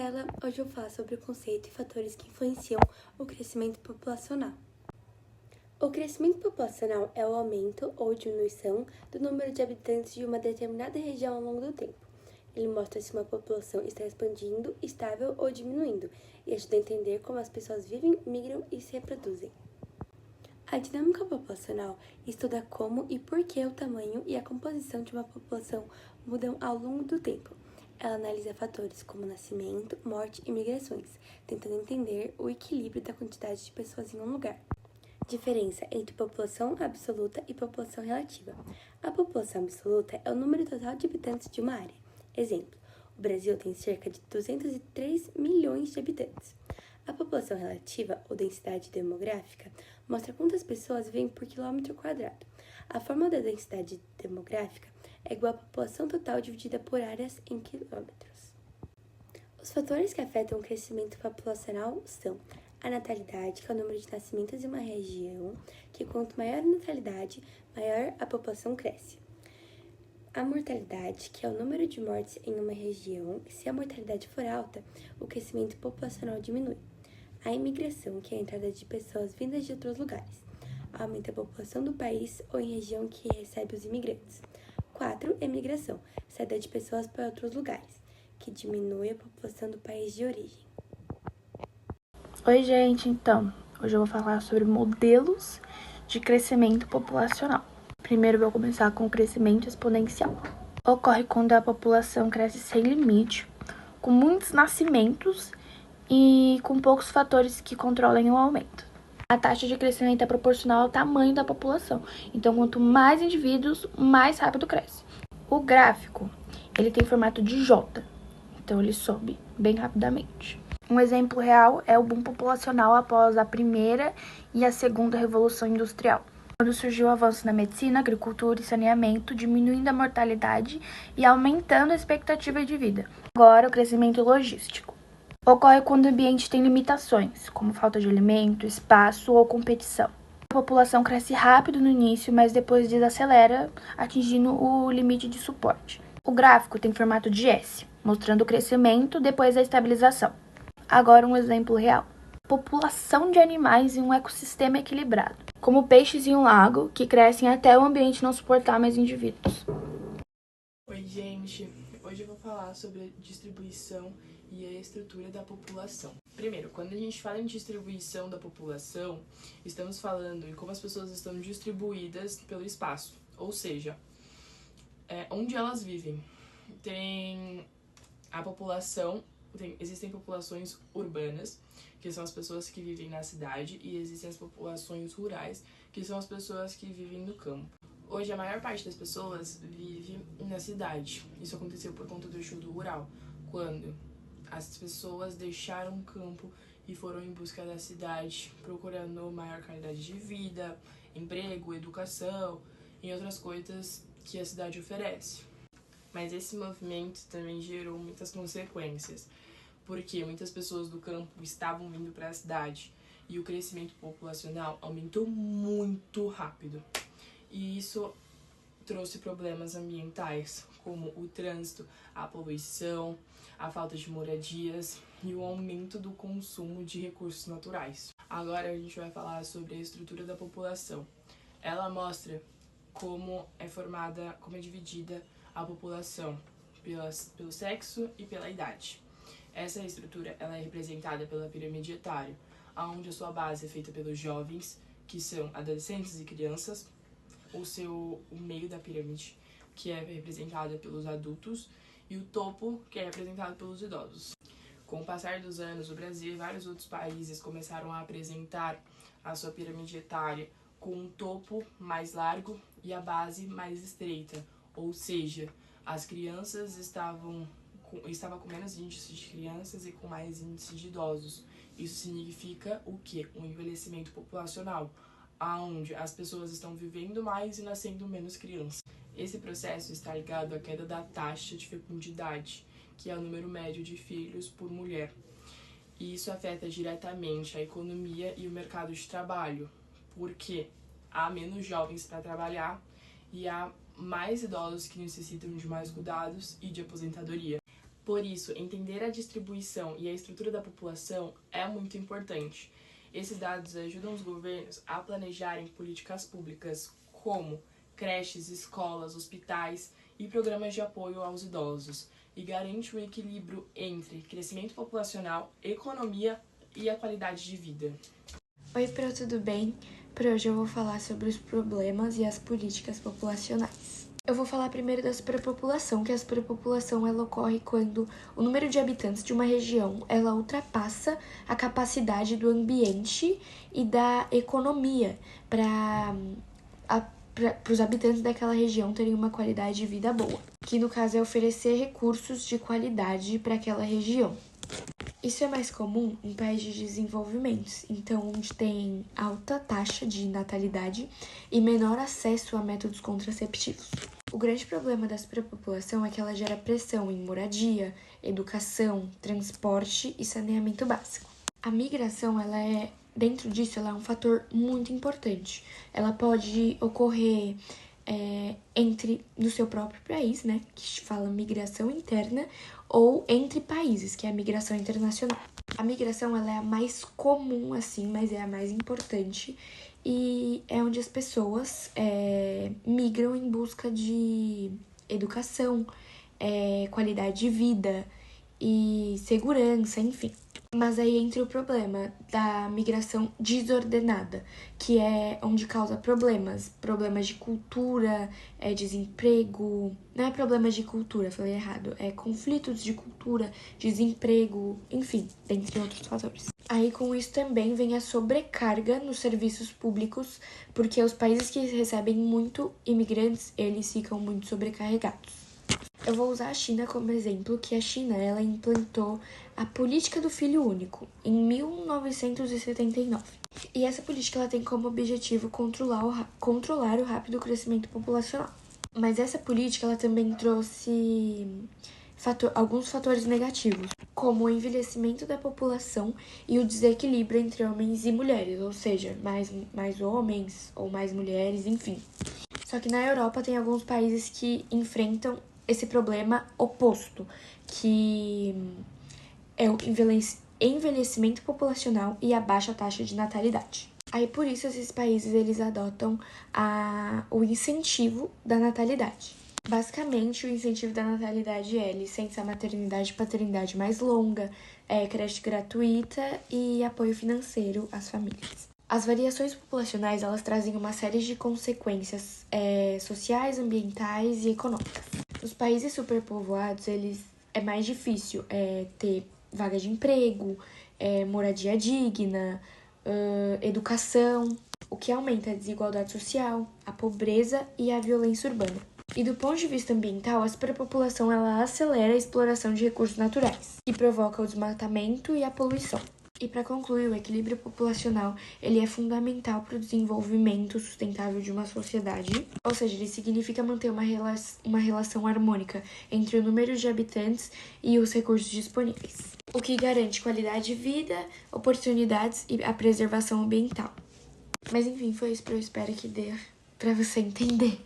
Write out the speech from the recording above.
Gabriela, hoje eu vou falar sobre o conceito e fatores que influenciam o crescimento populacional. O crescimento populacional é o aumento ou diminuição do número de habitantes de uma determinada região ao longo do tempo. Ele mostra se uma população está expandindo, estável ou diminuindo, e ajuda a entender como as pessoas vivem, migram e se reproduzem. A dinâmica populacional estuda como e por que o tamanho e a composição de uma população mudam ao longo do tempo. Ela analisa fatores como nascimento, morte e migrações, tentando entender o equilíbrio da quantidade de pessoas em um lugar. Diferença entre população absoluta e população relativa. A população absoluta é o número total de habitantes de uma área. Exemplo, o Brasil tem cerca de 203 milhões de habitantes. A população relativa, ou densidade demográfica, mostra quantas pessoas vivem por quilômetro quadrado. A fórmula da densidade demográfica é igual à população total dividida por áreas em quilômetros. Os fatores que afetam o crescimento populacional são a natalidade, que é o número de nascimentos em uma região, que quanto maior a natalidade, maior a população cresce. A mortalidade, que é o número de mortes em uma região, e se a mortalidade for alta, o crescimento populacional diminui. A imigração, que é a entrada de pessoas vindas de outros lugares, aumenta a população do país ou em região que recebe os imigrantes. 4. Emigração, saída de pessoas para outros lugares, que diminui a população do país de origem. Oi, gente, então, hoje eu vou falar sobre modelos de crescimento populacional. Primeiro, eu vou começar com o crescimento exponencial. Ocorre quando a população cresce sem limite, com muitos nascimentos e com poucos fatores que controlem o aumento. A taxa de crescimento é proporcional ao tamanho da população, então quanto mais indivíduos, mais rápido cresce. O gráfico, ele tem formato de J, então ele sobe bem rapidamente. Um exemplo real é o boom populacional após a primeira e a segunda revolução industrial, quando surgiu o avanço na medicina, agricultura e saneamento, diminuindo a mortalidade e aumentando a expectativa de vida. Agora, o crescimento logístico. Ocorre quando o ambiente tem limitações, como falta de alimento, espaço ou competição. A população cresce rápido no início, mas depois desacelera, atingindo o limite de suporte. O gráfico tem formato de S, mostrando o crescimento depois da estabilização. Agora um exemplo real. População de animais em um ecossistema equilibrado, como peixes em um lago, que crescem até o ambiente não suportar mais indivíduos. Oi, gente! Hoje eu vou falar sobre a distribuição e a estrutura da população. Primeiro, quando a gente fala em distribuição da população, estamos falando em como as pessoas estão distribuídas pelo espaço, ou seja, onde elas vivem. Existem populações urbanas, que são as pessoas que vivem na cidade, e existem as populações rurais, que são as pessoas que vivem no campo. Hoje, a maior parte das pessoas vive na cidade. Isso aconteceu por conta do êxodo rural, quando as pessoas deixaram o campo e foram em busca da cidade, procurando maior qualidade de vida, emprego, educação e outras coisas que a cidade oferece. Mas esse movimento também gerou muitas consequências, porque muitas pessoas do campo estavam vindo para a cidade e o crescimento populacional aumentou muito rápido. E isso trouxe problemas ambientais, como o trânsito, a poluição, a falta de moradias e o aumento do consumo de recursos naturais. Agora a gente vai falar sobre a estrutura da população. Ela mostra como é dividida a população pelo sexo e pela idade. Essa estrutura ela é representada pela pirâmide etária, onde a sua base é feita pelos jovens, que são adolescentes e crianças, o meio da pirâmide, que é representada pelos adultos, e o topo, que é representado pelos idosos. Com o passar dos anos, o Brasil e vários outros países começaram a apresentar a sua pirâmide etária com um topo mais largo e a base mais estreita, ou seja, as crianças estava com menos índice de crianças e com mais índice de idosos. Isso significa o quê? Um envelhecimento populacional, onde as pessoas estão vivendo mais e nascendo menos crianças. Esse processo está ligado à queda da taxa de fecundidade, que é o número médio de filhos por mulher. E isso afeta diretamente a economia e o mercado de trabalho, porque há menos jovens para trabalhar e há mais idosos que necessitam de mais cuidados e de aposentadoria. Por isso, entender a distribuição e a estrutura da população é muito importante. Esses dados ajudam os governos a planejarem políticas públicas como creches, escolas, hospitais e programas de apoio aos idosos, e garante o equilíbrio entre crescimento populacional, economia e a qualidade de vida. Oi, tudo bem? Por hoje eu vou falar sobre os problemas e as políticas populacionais. Eu vou falar primeiro da superpopulação, que a superpopulação ela ocorre quando o número de habitantes de uma região ela ultrapassa a capacidade do ambiente e da economia para os habitantes daquela região terem uma qualidade de vida boa, que no caso é oferecer recursos de qualidade para aquela região. Isso é mais comum em países de desenvolvimento, então onde tem alta taxa de natalidade e menor acesso a métodos contraceptivos. O grande problema da superpopulação é que ela gera pressão em moradia, educação, transporte e saneamento básico. A migração, dentro disso, ela é um fator muito importante. Ela pode ocorrer no seu próprio país, né, que fala migração interna, ou entre países, que é a migração internacional. A migração ela é a mais comum, assim, mas é a mais importante, e é onde as pessoas migram em busca de educação, qualidade de vida e segurança, enfim. Mas aí entra o problema da migração desordenada, que é onde causa problemas de cultura, desemprego. Não é problemas de cultura, falei errado, é conflitos de cultura, desemprego, enfim, dentre outros fatores. Aí com isso também vem a sobrecarga nos serviços públicos, porque os países que recebem muito imigrantes, eles ficam muito sobrecarregados. Eu vou usar a China como exemplo, que a China ela implantou a política do filho único em 1979. E essa política ela tem como objetivo controlar o rápido crescimento populacional. Mas essa política ela também trouxe alguns fatores negativos, como o envelhecimento da população e o desequilíbrio entre homens e mulheres, ou seja, mais homens ou mais mulheres, enfim. Só que na Europa tem alguns países que enfrentam esse problema oposto, que é o envelhecimento populacional e a baixa taxa de natalidade. Aí, por isso, esses países eles adotam o incentivo da natalidade. Basicamente, o incentivo da natalidade é licença maternidade e paternidade mais longa, creche gratuita e apoio financeiro às famílias. As variações populacionais elas trazem uma série de consequências sociais, ambientais e econômicas. Nos países superpovoados, é mais difícil ter vaga de emprego, moradia digna, educação, o que aumenta a desigualdade social, a pobreza e a violência urbana. E do ponto de vista ambiental, a superpopulação ela acelera a exploração de recursos naturais, que provoca o desmatamento e a poluição. E para concluir, o equilíbrio populacional ele é fundamental para o desenvolvimento sustentável de uma sociedade, ou seja, ele significa manter uma relação harmônica entre o número de habitantes e os recursos disponíveis, o que garante qualidade de vida, oportunidades e a preservação ambiental. Mas enfim, foi isso que eu espero que dê para você entender.